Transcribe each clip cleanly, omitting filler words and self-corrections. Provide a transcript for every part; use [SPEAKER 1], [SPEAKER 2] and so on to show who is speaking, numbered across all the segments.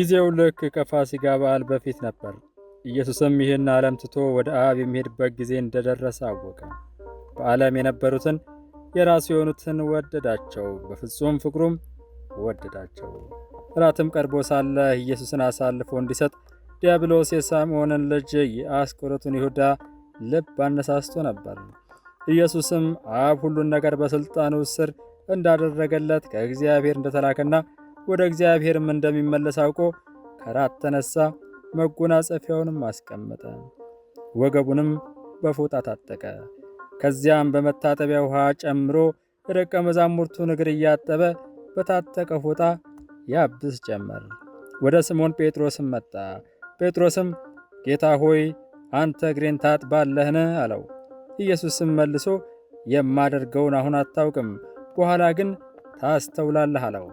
[SPEAKER 1] ጊዜው ልክ ከፋሲካ በዓል በፊት ነበር። ኢየሱስም ይህን ዓለም ትቶ ወደ አብ የሚሄድበት ጊዜ እንደደረሰ አወቀ። በዓለም የነበሩትን የራሱ የሆኑትን ወደዳቸው፣ በፍጹም ፍቅሩም ወደዳቸው። እራትም ቀርቦ ሳለ ኢየሱስን አሳልፎ እንዲሰጥ ዲያብሎስ የስምዖንን ልጅ የአስቆሮቱን ይሁዳ ልብ አነሳስቶ ነበር። ኢየሱስም አብ ሁሉን ነገር በሥልጣኑ ስር እንዳደረገለት ከእግዚአብሔር እንደተላከና ወደ እግዚአብሔርም እንደሚመለስ አውቆ ከራት ተነሳ፣ መጎናጸፊያውንም አስቀመጠ፣ ወገቡንም በፎጣ ታጠቀ። ከዚያም በመታጠቢያ ውሃ ጨምሮ የደቀ መዛሙርቱን እግር እያጠበ በታጠቀ ፎጣ ያብስ ጀመር። ወደ ስምዖን ጴጥሮስም መጣ። ጴጥሮስም ጌታ ሆይ አንተ እግሬን ታጥባለህን? አለው። ኢየሱስም መልሶ የማደርገውን አሁን አታውቅም፣ በኋላ ግን ታስተውላለህ አለው።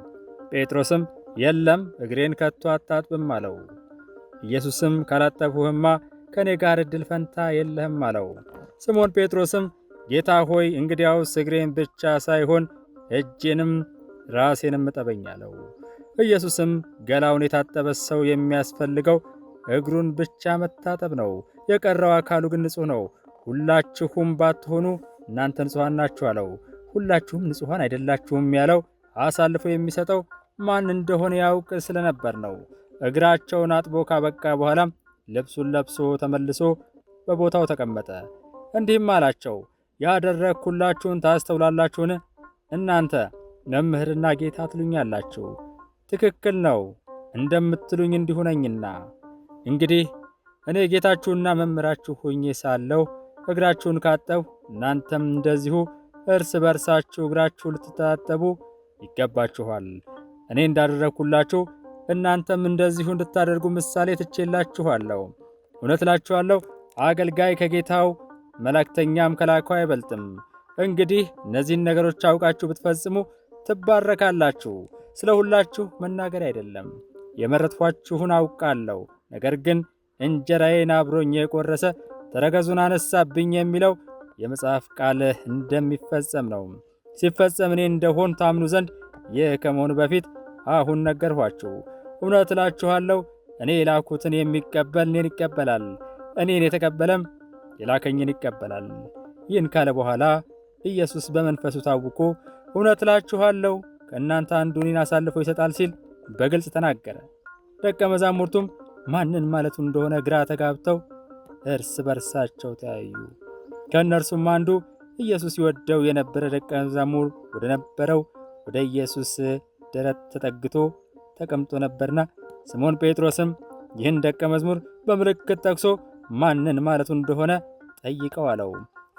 [SPEAKER 1] ጴጥሮስም የለም እግሬን ከቶ አታጥብም አለው። ኢየሱስም ካላጠብሁህማ ከእኔ ጋር ዕድል ፈንታ የለህም አለው። ስምዖን ጴጥሮስም ጌታ ሆይ እንግዲያውስ እግሬን ብቻ ሳይሆን እጄንም ራሴንም እጠበኝ አለው። ኢየሱስም ገላውን የታጠበ ሰው የሚያስፈልገው እግሩን ብቻ መታጠብ ነው፣ የቀረው አካሉ ግን ንጹሕ ነው። ሁላችሁም ባትሆኑ እናንተ ንጹሐን ናችሁ አለው። ሁላችሁም ንጹሐን አይደላችሁም ያለው አሳልፎ የሚሰጠው ማን እንደሆነ ያውቅ ስለነበር ነው። እግራቸውን አጥቦ ካበቃ በኋላም ልብሱን ለብሶ ተመልሶ በቦታው ተቀመጠ። እንዲህም አላቸው፣ ያደረግሁላችሁን ታስተውላላችሁን? እናንተ መምህርና ጌታ ትሉኛላችሁ። ትክክል ነው፣ እንደምትሉኝ እንዲሁ ነኝና። እንግዲህ እኔ ጌታችሁና መምህራችሁ ሆኜ ሳለሁ እግራችሁን ካጠብሁ እናንተም እንደዚሁ እርስ በርሳችሁ እግራችሁ ልትታጠቡ ይገባችኋል። እኔ እንዳደረግሁላችሁ እናንተም እንደዚሁ እንድታደርጉ ምሳሌ ትቼላችኋለሁ። እውነት እላችኋለሁ አገልጋይ ከጌታው መልእክተኛም ከላከው አይበልጥም። እንግዲህ እነዚህን ነገሮች አውቃችሁ ብትፈጽሙ ትባረካላችሁ። ስለ ሁላችሁ መናገር አይደለም፣ የመረጥኋችሁን አውቃለሁ። ነገር ግን እንጀራዬን አብሮኝ የቆረሰ ተረከዙን አነሳብኝ የሚለው የመጽሐፍ ቃል እንደሚፈጸም ነው። ሲፈጸም እኔ እንደሆን ታምኑ ዘንድ ይህ ከመሆኑ በፊት አሁን ነገርኋችሁ። እውነት እላችኋለሁ እኔ የላኩትን የሚቀበል እኔን ይቀበላል፣ እኔን የተቀበለም የላከኝን ይቀበላል። ይህን ካለ በኋላ ኢየሱስ በመንፈሱ ታውቆ እውነት እላችኋለሁ ከእናንተ አንዱ እኔን አሳልፎ ይሰጣል ሲል በግልጽ ተናገረ። ደቀ መዛሙርቱም ማንን ማለቱ እንደሆነ ግራ ተጋብተው እርስ በርሳቸው ተያዩ። ከእነርሱም አንዱ ኢየሱስ ይወደው የነበረ ደቀ መዛሙር ወደ ነበረው ወደ ኢየሱስ ደረት ተጠግቶ ተቀምጦ ነበርና ስምዖን ጴጥሮስም ይህን ደቀ መዝሙር በምልክት ጠቅሶ ማንን ማለቱ እንደሆነ ጠይቀው አለው።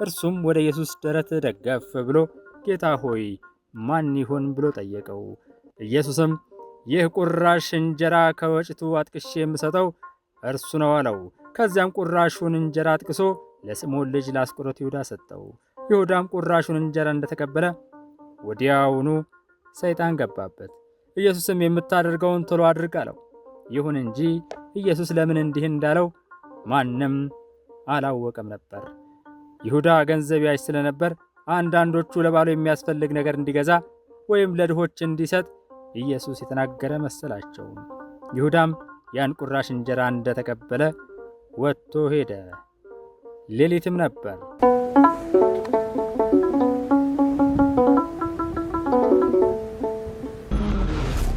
[SPEAKER 1] እርሱም ወደ ኢየሱስ ደረት ደገፍ ብሎ ጌታ ሆይ ማን ይሆን ብሎ ጠየቀው። ኢየሱስም ይህ ቁራሽ እንጀራ ከወጭቱ አጥቅሼ የምሰጠው እርሱ ነው አለው። ከዚያም ቁራሹን እንጀራ አጥቅሶ ለስምዖን ልጅ ለአስቆሮቱ ይሁዳ ሰጠው። ይሁዳም ቁራሹን እንጀራ እንደተቀበለ ወዲያውኑ ሰይጣን ገባበት። ኢየሱስም የምታደርገውን ቶሎ አድርግ አለው። ይሁን እንጂ ኢየሱስ ለምን እንዲህ እንዳለው ማንም አላወቀም ነበር። ይሁዳ ገንዘብ ያዥ ስለነበር አንዳንዶቹ ለባሉ የሚያስፈልግ ነገር እንዲገዛ ወይም ለድሆች እንዲሰጥ ኢየሱስ የተናገረ መሰላቸው። ይሁዳም ያን ቁራሽ እንጀራ እንደተቀበለ ወጥቶ ሄደ። ሌሊትም ነበር።